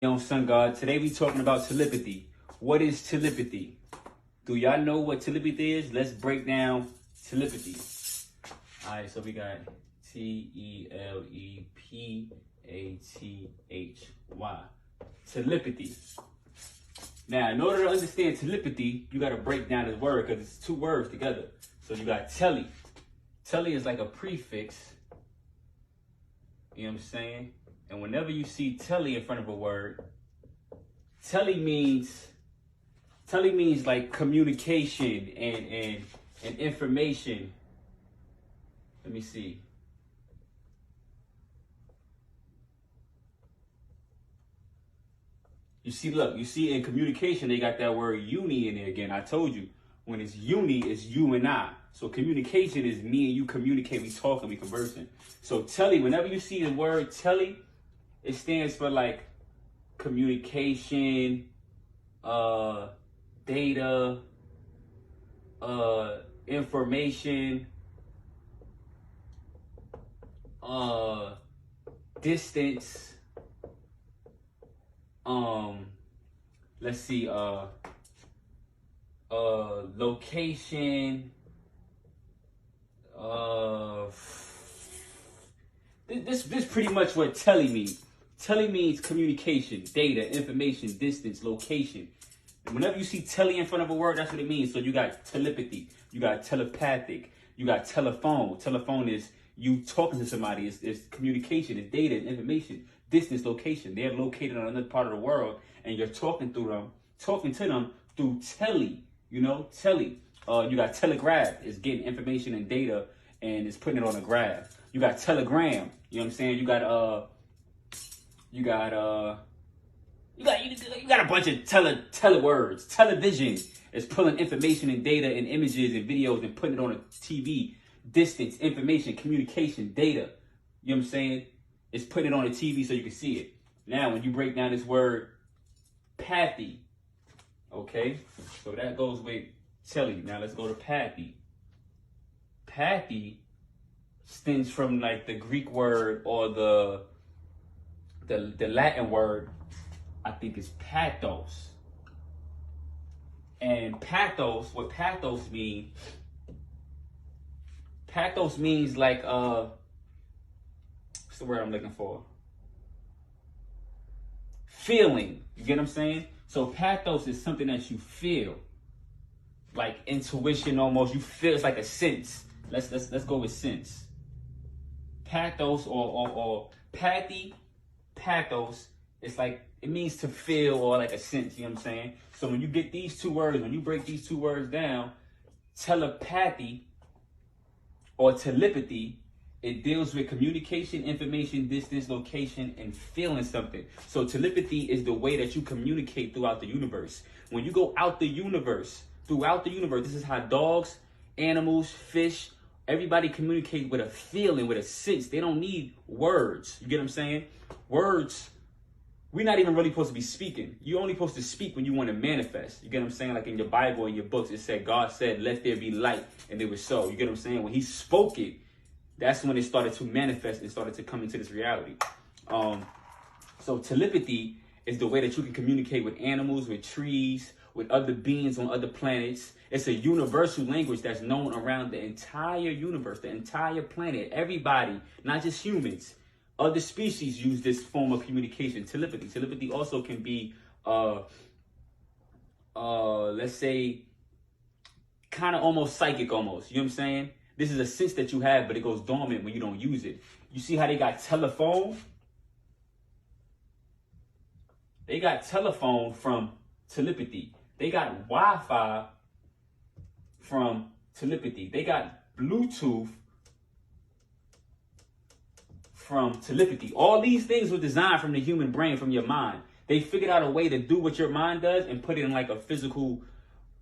Yo, Sun God. Today we talking about telepathy. What is telepathy? Do y'all know what telepathy is? Let's break down telepathy. All right, so we got telepathy. Telepathy. Now, in order to understand telepathy, you got to break down this word because it's two words together. So you got tele. Tele is like a prefix. You know what I'm saying? And whenever you see tele in front of a word, tele means like communication and information. Let me see. You see in communication, they got that word uni in there again. I told you, when it's uni, it's you and I. So communication is me and you communicate, we talking, we conversing. So tele, whenever you see the word tele, it stands for like communication, data, information, distance, let's see, location, this pretty much what tele means. Tele means communication, data, information, distance, location. And whenever you see tele in front of a word, that's what it means. So you got telepathy, you got telepathic, you got telephone. Telephone is you talking to somebody. It's communication, it's data, information, distance, location. They're located on another part of the world, and you're talking to them through tele. You know, tele. You got telegraph, it's getting information and data, and it's putting it on a graph. You got telegram. You know what I'm saying? You got a bunch of tele words. Television is pulling information and data and images and videos and putting it on a TV. Distance, information, communication, data. You know what I'm saying? It's putting it on a TV so you can see it. Now, when you break down this word, pathy. Okay? So that goes with tele. Now let's go to pathy. Pathy stems from like the Greek word or the Latin word, I think is pathos. And pathos, what pathos means like what's the word I'm looking for? Feeling. You get what I'm saying? So pathos is something that you feel. Like intuition almost. You feel, it's like a sense. Let's go with sense. Pathos or pathy. Pathos, it's like, it means to feel or like a sense, you know what I'm saying? So when you get these two words, when you break these two words down, telepathy or telepathy, it deals with communication, information, distance, location, and feeling something. So telepathy is the way that you communicate throughout the universe. When you go out the universe, this is how dogs, animals, fish, everybody communicate with a feeling, with a sense. They don't need words. You get what I'm saying? Words, we're not even really supposed to be speaking. You're only supposed to speak when you want to manifest. You get what I'm saying? Like in your Bible, in your books, it said, God said, let there be light, and it was so. You get what I'm saying? When he spoke it, that's when it started to manifest and started to come into this reality. So telepathy is the way that you can communicate with animals, with trees, with other beings on other planets. It's a universal language that's known around the entire universe, the entire planet. Everybody, not just humans. Other species use this form of communication, telepathy. Telepathy also can be, let's say, kind of almost psychic almost. You know what I'm saying? This is a sense that you have, but it goes dormant when you don't use it. You see how they got telephone? They got telephone from telepathy. They got Wi-Fi from telepathy. They got Bluetooth from telepathy. All these things were designed from the human brain, from your mind. They figured out a way to do what your mind does and put it in like a physical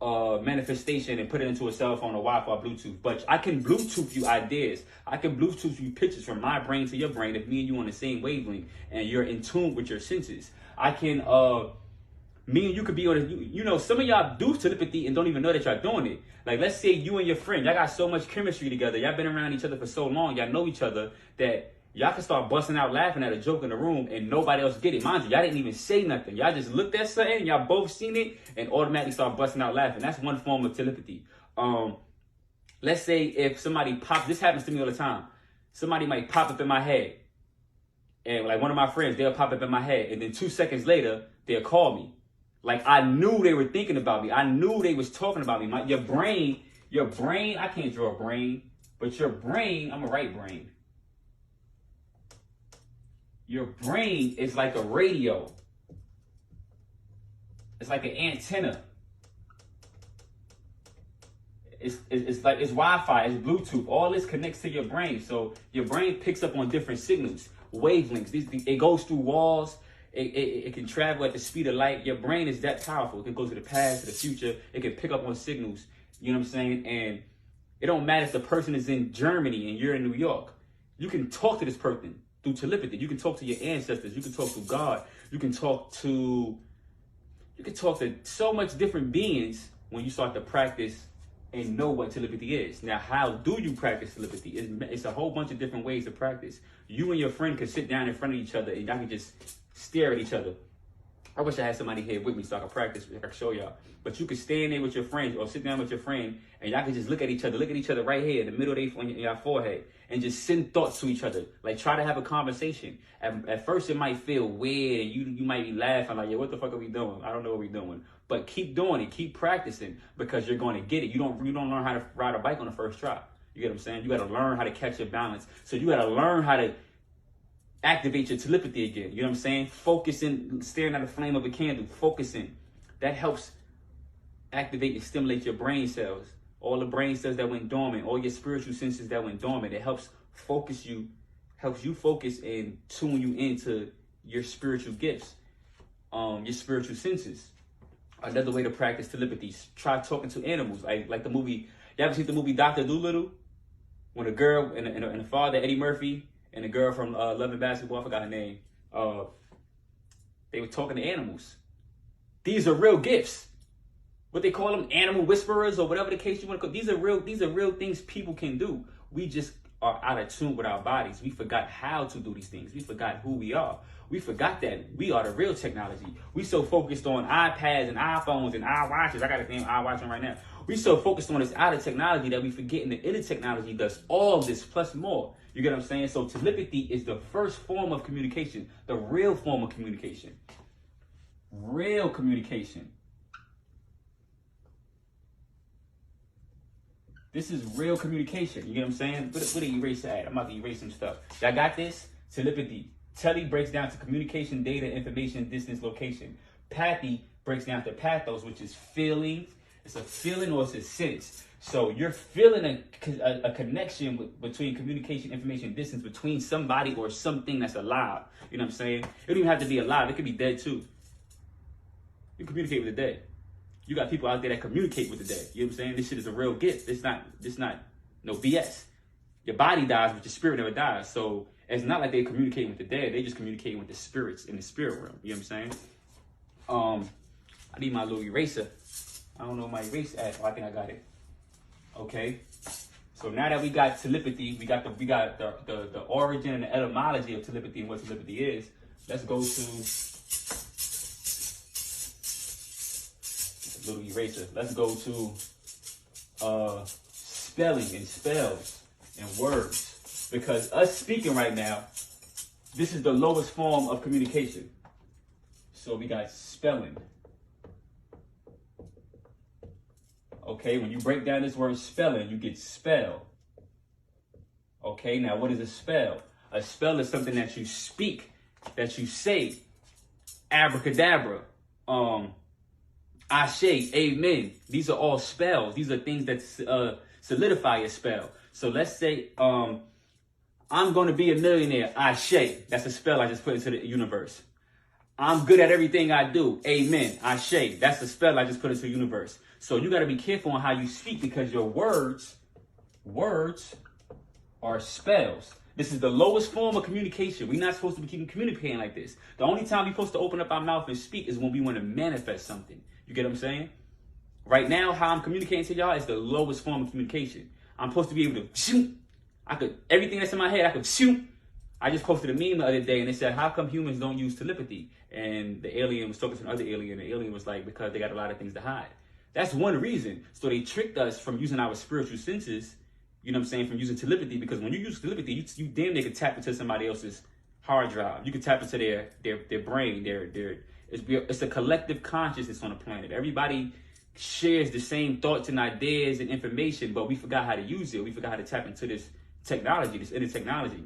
manifestation and put it into a cell phone, a Wi-Fi, Bluetooth. But I can Bluetooth you ideas. I can Bluetooth you pictures from my brain to your brain if me and you on the same wavelength and you're in tune with your senses. I can me and you could be on you know, some of y'all do telepathy and don't even know that y'all doing it. Like, let's say you and your friend, y'all got so much chemistry together. Y'all been around each other for so long. Y'all know each other that Y'all can start busting out laughing at a joke in the room and nobody else get it. Mind you, y'all didn't even say nothing. Y'all just looked at something, y'all both seen it, and automatically start busting out laughing. That's one form of telepathy. Let's say if somebody pops, this happens to me all the time. Somebody might pop up in my head. And like one of my friends, they'll pop up in my head. And then 2 seconds later, they'll call me. Like I knew they were thinking about me. I knew they was talking about me. Your brain, I can't draw a brain, but your brain, I'm a right brain. Your brain is like a radio. It's like an antenna. It's like it's Wi-Fi, it's Bluetooth. All this connects to your brain. So your brain picks up on different signals, wavelengths. It goes through walls. It can travel at the speed of light. Your brain is that powerful. It can go to the past, to the future. It can pick up on signals. You know what I'm saying? And it don't matter if the person is in Germany and you're in New York. You can talk to this person through telepathy. You can talk to your ancestors. You can talk to God. You can talk to so much different beings when you start to practice and know what telepathy is. Now, how do you practice telepathy? It's a whole bunch of different ways to practice. You and your friend could sit down in front of each other and y'all can just stare at each other. I wish I had somebody here with me so I could practice, I could show y'all. But you could stand there with your friends or sit down with your friend and y'all could just look at each other right here in the middle of your forehead and just send thoughts to each other. Like try to have a conversation. At first it might feel weird and you might be laughing like, yeah, what the fuck are we doing? I don't know what we're doing. But keep doing it, keep practicing because you're going to get it. You don't learn how to ride a bike on the first try. You get what I'm saying? You got to learn how to catch your balance. So you got to learn how to activate your telepathy again. You know what I'm saying? Focusing, staring at the flame of a candle, focusing. That helps activate and stimulate your brain cells. All the brain cells that went dormant, all your spiritual senses that went dormant. It helps you focus and tune you into your spiritual gifts, your spiritual senses. Another way to practice telepathy, try talking to animals. Like the movie, you ever seen the movie Dr. Dolittle? When a girl and a father, Eddie Murphy, and a girl from Love and Basketball, I forgot her name, they were talking to animals. These are real gifts. What they call them, animal whisperers or whatever the case you want to call. These are real things people can do. We just are out of tune with our bodies. We forgot how to do these things. We forgot who we are. We forgot that we are the real technology. We so focused on iPads and iPhones and iWatches. I got a damn iWatch on right now. We so focused on this outer technology that we forgetting the inner technology does all this plus more. You get what I'm saying? So telepathy is the first form of communication, the real form of communication. Real communication. This is real communication. You get what I'm saying? Where the eraser at? I'm about to erase some stuff. Y'all got this? Telepathy. Tele breaks down to communication, data, information, distance, location. Pathy breaks down to pathos, which is feeling. It's a feeling or it's a sense. So you're feeling a connection between communication, information, distance between somebody or something that's alive. You know what I'm saying? It don't even have to be alive. It could be dead too. You communicate with the dead. You got people out there that communicate with the dead. You know what I'm saying? This shit is a real gift. It's not no BS. Your body dies, but your spirit never dies. So it's not like they're communicating with the dead. They just communicating with the spirits in the spirit realm. You know what I'm saying? I need my little eraser. I don't know my eraser at. Oh, I think I got it. Okay. So now that we got telepathy, we got the origin and the etymology of telepathy and what telepathy is. Let's go to a little eraser. Let's go to spelling and spells and words. Because us speaking right now, this is the lowest form of communication. So we got spelling. Okay, when you break down this word spelling, you get spell. Okay, now what is a spell? A spell is something that you speak, that you say. Abracadabra, ashe, amen. These are all spells. These are things that solidify a spell. So let's say, I'm going to be a millionaire. Ashe. That's a spell I just put into the universe. I'm good at everything I do. Amen. Ashe. That's the spell I just put into the universe. So you got to be careful on how you speak because your words are spells. This is the lowest form of communication. We're not supposed to be keeping communicating like this. The only time we're supposed to open up our mouth and speak is when we want to manifest something. You get what I'm saying? Right now, how I'm communicating to y'all is the lowest form of communication. I'm supposed to be able to shoot. Everything that's in my head, I could shoot. I just posted a meme the other day and it said, how come humans don't use telepathy? And the alien was talking to another alien. The alien was like, because they got a lot of things to hide. That's one reason. So they tricked us from using our spiritual senses, you know what I'm saying, from using telepathy. Because when you use telepathy, you damn near can tap into somebody else's hard drive. You can tap into their brain, it's a collective consciousness on the planet. Everybody shares the same thoughts and ideas and information, but we forgot how to use it. We forgot how to tap into this technology, this inner technology.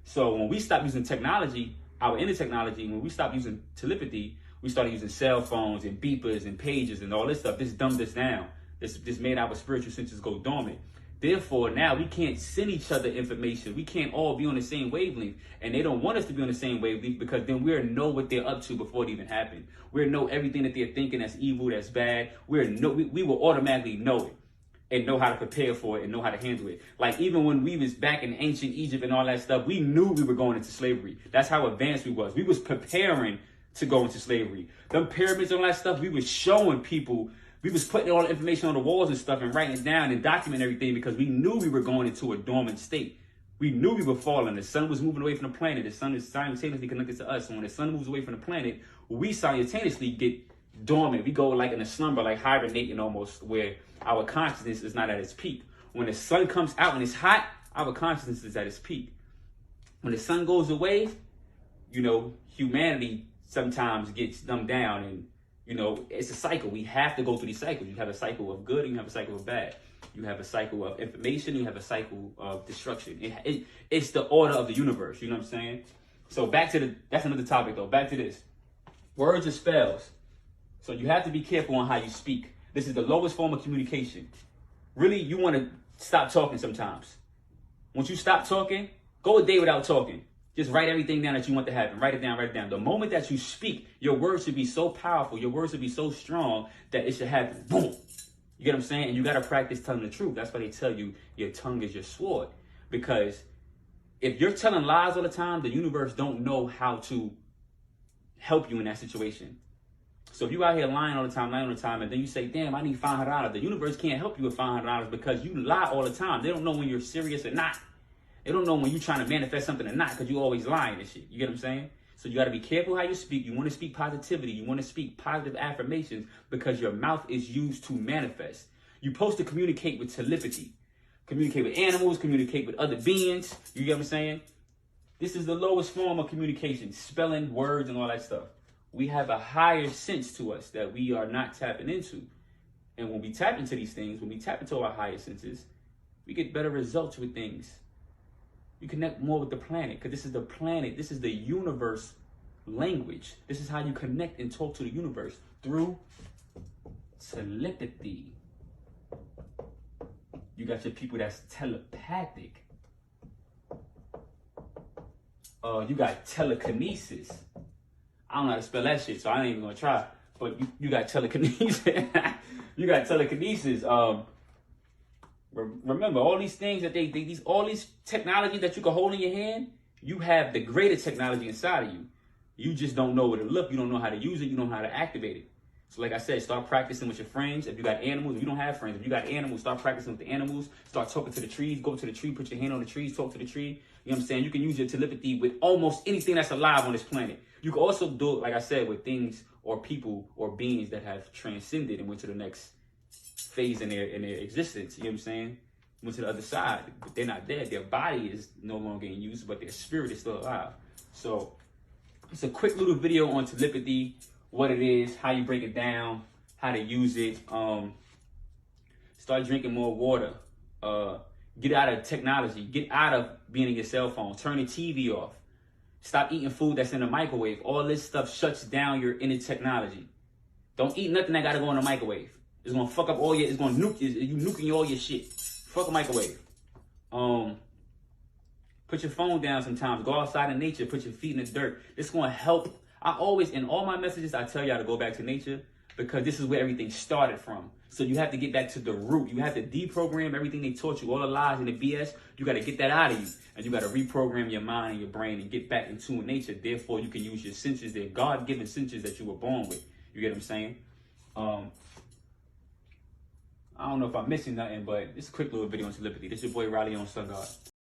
So when we stop using technology, our inner technology, when we stop using telepathy, we started using cell phones and beepers and pages and all this stuff. This dumbed us down. This made our spiritual senses go dormant. Therefore, now we can't send each other information. We can't all be on the same wavelength. And they don't want us to be on the same wavelength because then we'll know what they're up to before it even happened. We'll know everything that they're thinking that's evil, that's bad. We will automatically know it and know how to prepare for it and know how to handle it. Like even when we was back in ancient Egypt and all that stuff, we knew we were going into slavery. That's how advanced we was. We was preparing to go into slavery. Them pyramids and all that stuff, we was showing people. We was putting all the information on the walls and stuff and writing it down and documenting everything because we knew we were going into a dormant state. We knew we were falling. The sun was moving away from the planet. The sun is simultaneously connected to us. And when the sun moves away from the planet, we simultaneously get dormant. We go like in a slumber, like hibernating almost, where our consciousness is not at its peak. When the sun comes out and it's hot, our consciousness is at its peak. When the sun goes away, you know, humanity sometimes gets dumbed down and you know, it's a cycle. We have to go through these cycles. You have a cycle of good and you have a cycle of bad. You have a cycle of information, you have a cycle of destruction. It's the order of the universe, you know what I'm saying? So that's another topic though. Back to this. Words are spells. So you have to be careful on how you speak. This is the lowest form of communication. Really, you want to stop talking sometimes. Once you stop talking, go a day without talking. Just write everything down that you want to happen. Write it down, write it down. The moment that you speak, your words should be so powerful. Your words should be so strong that it should happen. Boom. You get what I'm saying? And you got to practice telling the truth. That's why they tell you your tongue is your sword. Because if you're telling lies all the time, the universe don't know how to help you in that situation. So if you out here lying all the time, and then you say, damn, I need $500. The universe can't help you with $500 because you lie all the time. They don't know when you're serious or not. They don't know when you're trying to manifest something or not because you always lying and shit. You get what I'm saying? So you got to be careful how you speak. You want to speak positivity. You want to speak positive affirmations because your mouth is used to manifest. You're supposed to communicate with telepathy. Communicate with animals, communicate with other beings. You get what I'm saying? This is the lowest form of communication, spelling, words, and all that stuff. We have a higher sense to us that we are not tapping into. And when we tap into these things, when we tap into our higher senses, we get better results with things. You connect more with the planet because this is the planet. This is the universe language. This is how you connect and talk to the universe through telepathy. You got your people that's telepathic. You got telekinesis. I don't know how to spell that shit, so I ain't even gonna try. But you got telekinesis. You got telekinesis. Remember, all these things that all these technology that you can hold in your hand, you have the greater technology inside of you. You just don't know where to look. You don't know how to use it. You don't know how to activate it. So like I said, start practicing with your friends. If you got animals, if you don't have friends, if you got animals, start practicing with the animals. Start talking to the trees. Go to the tree, put your hand on the trees, talk to the tree. You know what I'm saying? You can use your telepathy with almost anything that's alive on this planet. You can also do it, like I said, with things or people or beings that have transcended and went to the next phase in their existence. You know what I'm saying? Went to the other side, but they're not dead. Their body is no longer in use, but their spirit is still alive. So it's a quick little video on telepathy, what it is, how you break it down, how to use it. Start drinking more water. Get out of technology. Get out of being in your cell phone. Turn the TV off. Stop eating food that's in the microwave. All this stuff shuts down your inner technology. Don't eat nothing that gotta go in the microwave. It's gonna fuck up all your, it's gonna nuke, you nuking all your shit. Fuck a microwave. Put your phone down sometimes. Go outside in nature. Put your feet in the dirt. It's gonna help. I always, in all my messages, I tell y'all to go back to nature because this is where everything started from. So you have to get back to the root. You have to deprogram everything they taught you, all the lies and the BS. You got to get that out of you. And you got to reprogram your mind and your brain and get back into nature. Therefore, you can use your senses. They're God-given senses that you were born with. You get what I'm saying? I don't know if I'm missing nothing, but it's a quick little video on telepathy. This is your boy Riley on Sun God.